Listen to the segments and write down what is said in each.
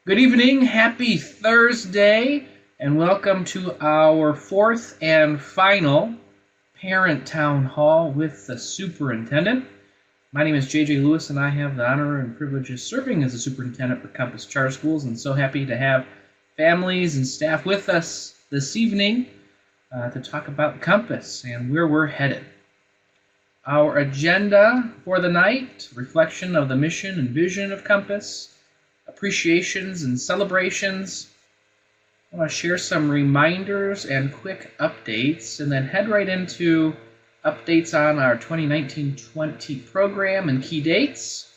Good evening, happy Thursday, and welcome to our fourth and final Parent Town Hall with the Superintendent. My name is JJ Lewis, and I have the honor and privilege of serving as the Superintendent for Compass Charter Schools, and so happy to have families and staff with us this evening to talk about Compass and where we're headed. Our agenda for the night, reflection of the mission and vision of Compass, appreciations and celebrations. I want to share some reminders and quick updates, and then head right into updates on our 2019-20 program and key dates.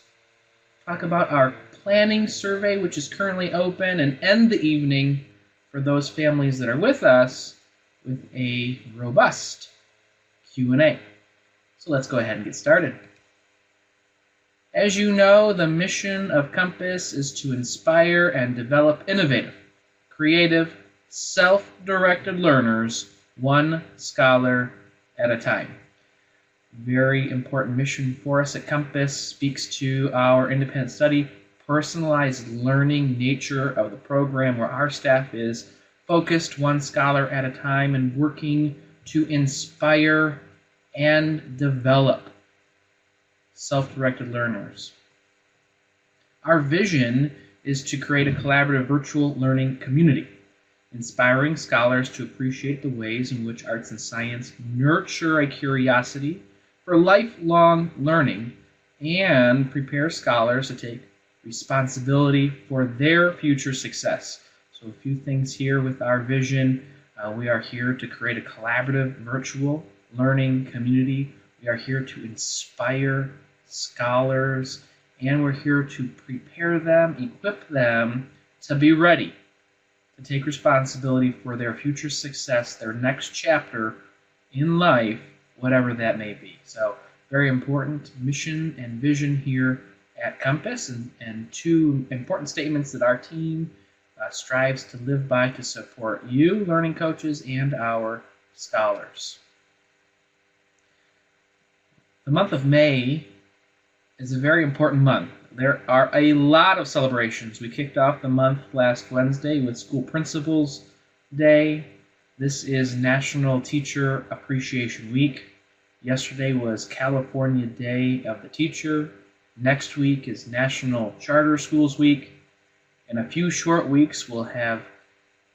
Talk about our planning survey, which is currently open, and end the evening for those families that are with us with a robust Q&A. So let's go ahead and get started. As you know, the mission of Compass is to inspire and develop innovative, creative, self-directed learners, one scholar at a time. Very important mission for us at Compass, speaks to our independent study, personalized learning nature of the program, where our staff is focused one scholar at a time and working to inspire and develop self-directed learners. Our vision is to create a collaborative virtual learning community, inspiring scholars to appreciate the ways in which arts and science nurture a curiosity for lifelong learning and prepare scholars to take responsibility for their future success. So a few things here with our vision. We are here to create a collaborative virtual learning community. We are here to inspire scholars, and we're here to prepare them, equip them to be ready to take responsibility for their future success, their next chapter in life, whatever that may be. So very important mission and vision here at Compass, and two important statements that our team strives to live by to support you, learning coaches, and our scholars. The month of May is a very important month. There are a lot of celebrations. We kicked off the month last Wednesday with School Principals Day. This is National Teacher Appreciation Week. Yesterday was California Day of the Teacher. Next week is National Charter Schools Week. In a few short weeks, we'll have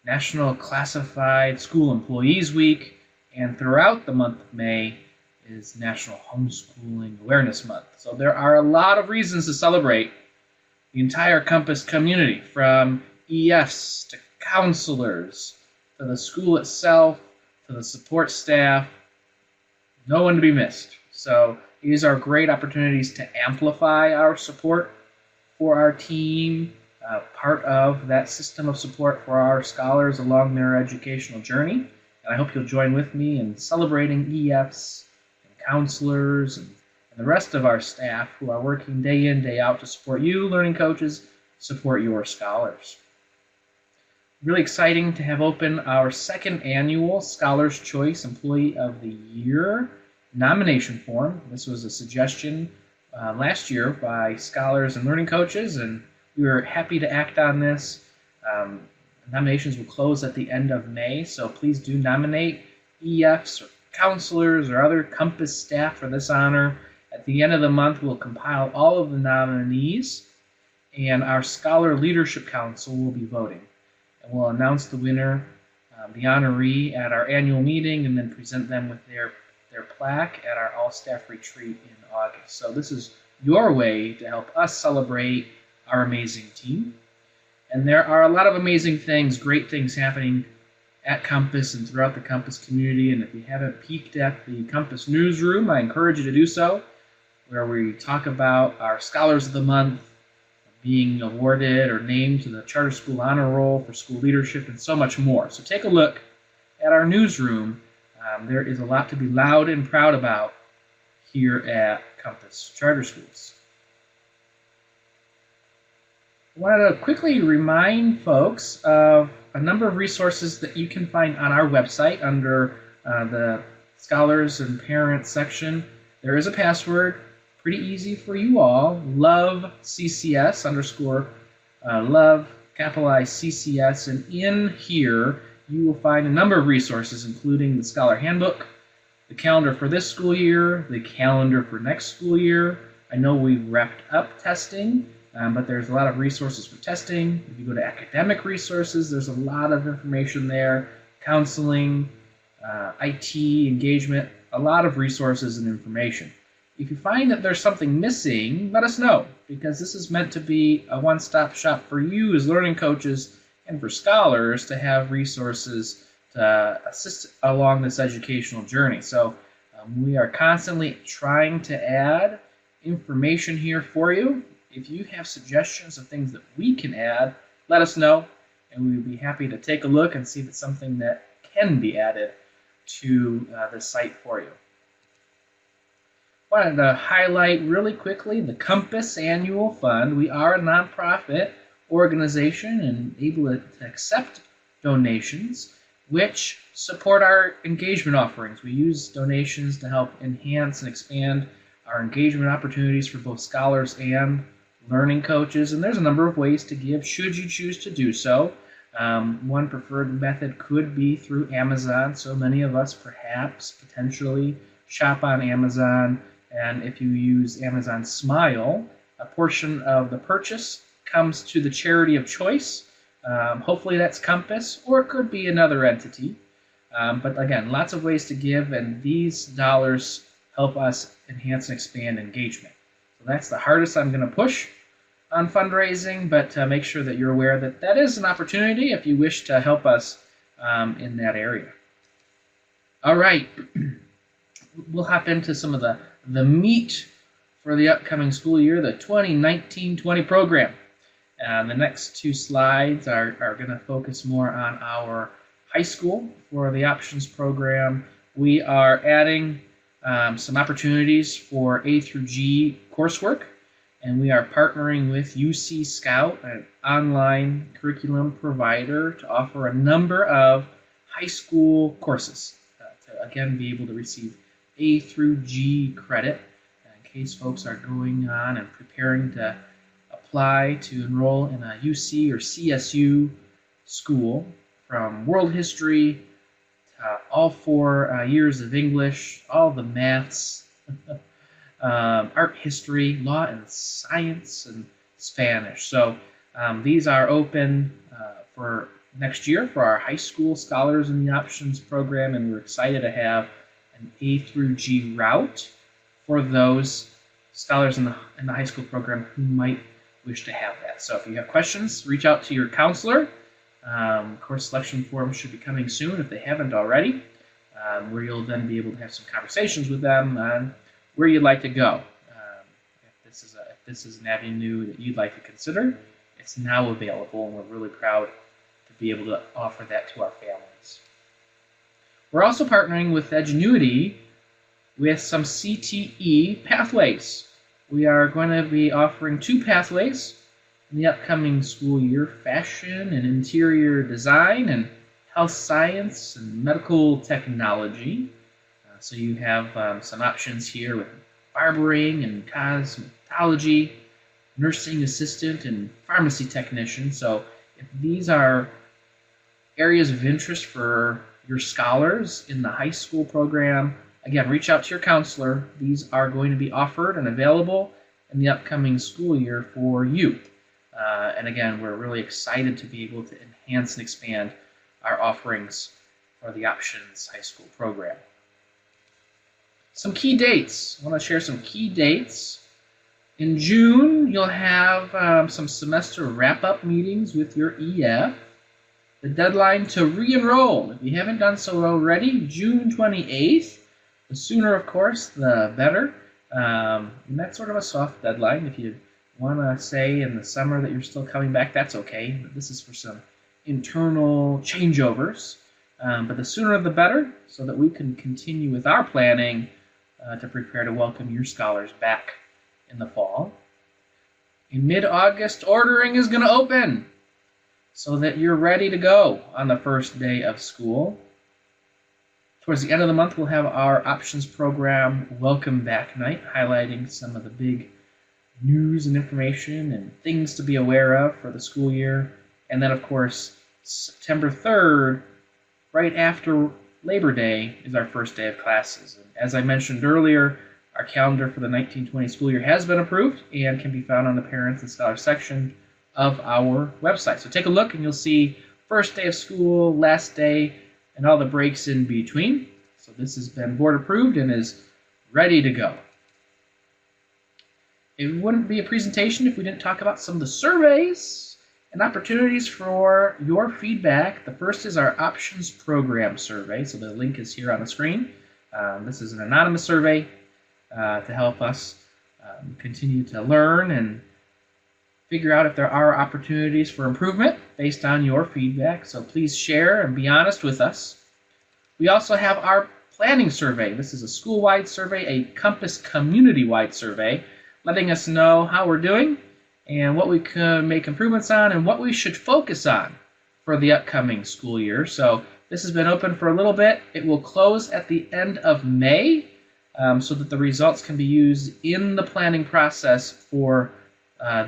National Classified School Employees Week. And throughout the month of May is National Homeschooling Awareness Month. So there are a lot of reasons to celebrate the entire Compass community, from EFs to counselors to the school itself to the support staff. No one to be missed. So these are great opportunities to amplify our support for our team, part of that system of support for our scholars along their educational journey. And I hope you'll join with me in celebrating EFs, counselors, and the rest of our staff who are working day in, day out to support you, learning coaches, support your scholars. Really exciting to have open our second annual Scholars Choice Employee of the Year nomination form. This was a suggestion last year by scholars and learning coaches, and we were happy to act on this. Nominations will close at the end of May, so please do nominate EFs or counselors or other Compass staff for this honor. At the end of the month, we'll compile all of the nominees, and our Scholar Leadership Council will be voting. And we'll announce the winner, the honoree, at our annual meeting, and then present them with their plaque at our all-staff retreat in August. So this is your way to help us celebrate our amazing team. And there are a lot of amazing things, great things happening at Compass and throughout the Compass community. And if you haven't peeked at the Compass newsroom, I encourage you to do so, where we talk about our Scholars of the Month being awarded or named to the Charter School Honor Roll for school leadership, and so much more. So take a look at our newsroom. There is a lot to be loud and proud about here at Compass Charter Schools. I wanted to quickly remind folks of a number of resources that you can find on our website under the Scholars and Parents section. There is a password, pretty easy for you all, loveccs _ love capitalize CCS, and in here you will find a number of resources, including the Scholar Handbook, the calendar for this school year, the calendar for next school year. I know we've wrapped up testing, but there's a lot of resources for testing. If you go to academic resources, there's a lot of information there, counseling, IT, engagement, a lot of resources and information. If you find that there's something missing, let us know, because this is meant to be a one-stop shop for you as learning coaches and for scholars to have resources to assist along this educational journey. So we are constantly trying to add information here for you. If you have suggestions of things that we can add, let us know, and we would be happy to take a look and see if it's something that can be added to the site for you. Wanted to highlight really quickly the Compass Annual Fund. We are a nonprofit organization and able to accept donations which support our engagement offerings. We use donations to help enhance and expand our engagement opportunities for both scholars and learning coaches, and there's a number of ways to give should you choose to do so. One preferred method could be through Amazon. So many of us perhaps potentially shop on Amazon, and if you use Amazon Smile, a portion of the purchase comes to the charity of choice. Hopefully that's Compass, or it could be another entity. But again, lots of ways to give, and these dollars help us enhance and expand engagement. So that's the hardest I'm going to push on fundraising, but make sure that you're aware that that is an opportunity if you wish to help us in that area. All right, we'll hop into some of the meat for the upcoming school year, the 2019-20 program. The next two slides are going to focus more on our high school for the options program. We are adding some opportunities for A through G coursework, and we are partnering with UC Scout, an online curriculum provider, to offer a number of high school courses to again be able to receive A through G credit in case folks are going on and preparing to apply to enroll in a UC or CSU school, from world history to all 4 years of English, all the maths, art history, law and science, and Spanish. So these are open for next year for our high school scholars in the options program, and we're excited to have an A through G route for those scholars in the high school program who might wish to have that. So if you have questions, reach out to your counselor. Course selection forms should be coming soon if they haven't already, where you'll then be able to have some conversations with them on where you'd like to go. If this is an avenue that you'd like to consider, it's now available, and we're really proud to be able to offer that to our families. We're also partnering with Edgenuity with some CTE pathways. We are going to be offering 2 pathways in the upcoming school year: fashion and interior design, and health science and medical technology. So you have some options here with barbering and cosmetology, nursing assistant, and pharmacy technician. So if these are areas of interest for your scholars in the high school program, again, reach out to your counselor. These are going to be offered and available in the upcoming school year for you. And again, we're really excited to be able to enhance and expand our offerings for the Options High School program. Some key dates. I want to share some key dates. In June, you'll have some semester wrap-up meetings with your EF. The deadline to re-enroll, if you haven't done so already, June 28th. The sooner, of course, the better. And that's sort of a soft deadline. If you want to say in the summer that you're still coming back, that's okay. But this is for some internal changeovers. But the sooner the better, so that we can continue with our planning to prepare to welcome your scholars back in the fall. In mid-August, ordering is going to open so that you're ready to go on the first day of school. Towards the end of the month, we'll have our options program Welcome Back Night, highlighting some of the big news and information and things to be aware of for the school year. And then, of course, September 3rd, right after Labor Day, is our first day of classes. And as I mentioned earlier, our calendar for the 1920 school year has been approved and can be found on the Parents and Scholars section of our website. So take a look and you'll see first day of school, last day, and all the breaks in between. So this has been board approved and is ready to go. It wouldn't be a presentation if we didn't talk about some of the surveys and opportunities for your feedback. The first is our options program survey. So the link is here on the screen. This is an anonymous survey to help us continue to learn and figure out if there are opportunities for improvement based on your feedback. So please share and be honest with us. We also have our planning survey. This is a school-wide survey, a Compass community-wide survey, letting us know how we're doing and what we can make improvements on and what we should focus on for the upcoming school year. So this has been open for a little bit. It will close at the end of May so that the results can be used in the planning process for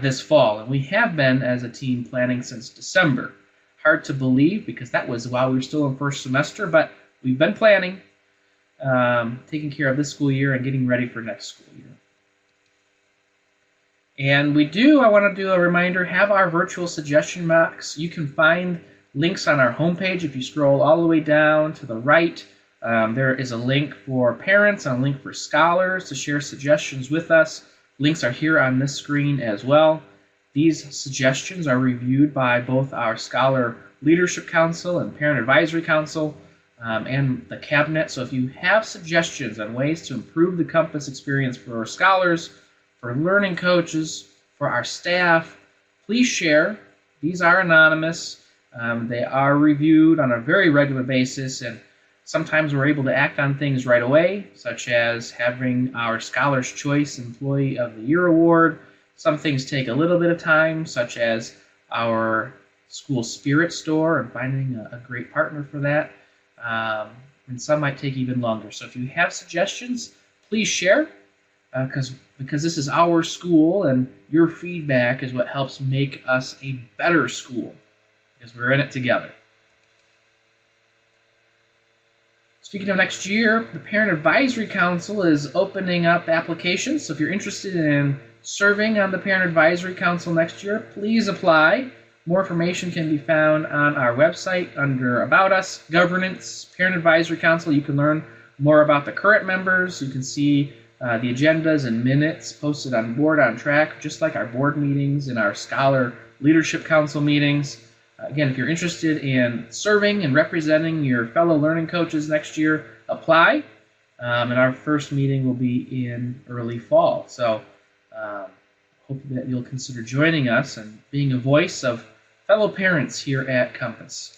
this fall. And we have been, as a team, planning since December. Hard to believe because that was while we were still in first semester, but we've been planning, taking care of this school year and getting ready for next school year. And I want to do a reminder, have our virtual suggestion box. You can find links on our homepage. If you scroll all the way down to the right, there is a link for parents and a link for scholars to share suggestions with us. Links are here on this screen as well. These suggestions are reviewed by both our Scholar Leadership Council and Parent Advisory Council and the Cabinet. So if you have suggestions on ways to improve the Compass experience for our scholars, for learning coaches, for our staff, please share. These are anonymous. They are reviewed on a very regular basis, and sometimes we're able to act on things right away, such as having our Scholar's Choice Employee of the Year award. Some things take a little bit of time, such as our school spirit store and finding a great partner for that. And some might take even longer. So if you have suggestions, please share, because this is our school, and your feedback is what helps make us a better school, because we're in it together. Speaking of next year, the Parent Advisory Council is opening up applications. So if you're interested in serving on the Parent Advisory Council next year, please apply. More information can be found on our website under About Us, Governance, Parent Advisory Council. You can learn more about the current members. You can see the agendas and minutes posted on Board on Track, just like our board meetings and our Scholar Leadership Council meetings. Again, if you're interested in serving and representing your fellow learning coaches next year, apply. And our first meeting will be in early fall. So hope that you'll consider joining us and being a voice of fellow parents here at Compass.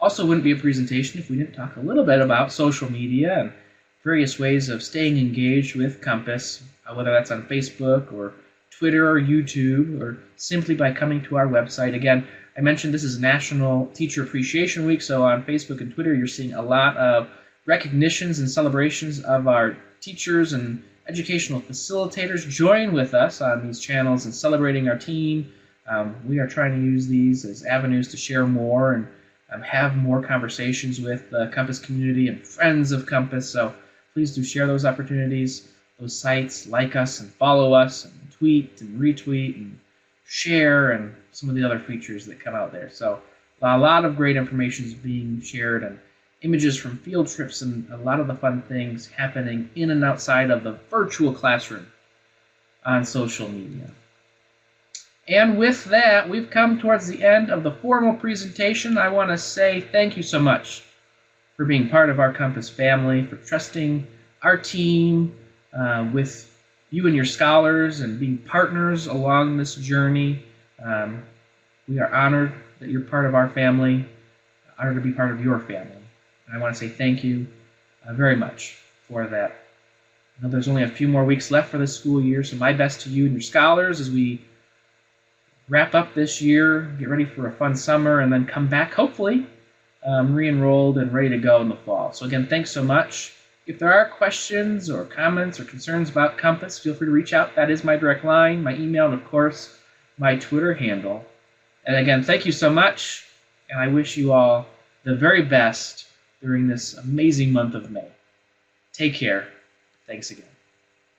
Also, wouldn't be a presentation if we didn't talk a little bit about social media and various ways of staying engaged with Compass, whether that's on Facebook or Twitter or YouTube, or simply by coming to our website. Again, I mentioned this is National Teacher Appreciation Week, so on Facebook and Twitter you're seeing a lot of recognitions and celebrations of our teachers and educational facilitators. Join with us on these channels and celebrating our team. We are trying to use these as avenues to share more and have more conversations with the Compass community and friends of Compass, so please do share those opportunities, those sites, like us and follow us, and tweet and retweet and share, and some of the other features that come out there. So a lot of great information is being shared, and images from field trips and a lot of the fun things happening in and outside of the virtual classroom on social media. And with that, we've come towards the end of the formal presentation. I want to say thank you so much for being part of our Compass family, for trusting our team with you and your scholars and being partners along this journey. We are honored that you're part of our family, honored to be part of your family. And I want to say thank you very much for that. I know there's only a few more weeks left for this school year, so my best to you and your scholars as we wrap up this year, get ready for a fun summer, and then come back, hopefully, re-enrolled and ready to go in the fall. So again, thanks so much. If there are questions or comments or concerns about Compass, feel free to reach out. That is my direct line, my email, and of course, my Twitter handle And again, thank you so much, and I wish you all the very best during this amazing month of May. Take care. Thanks again.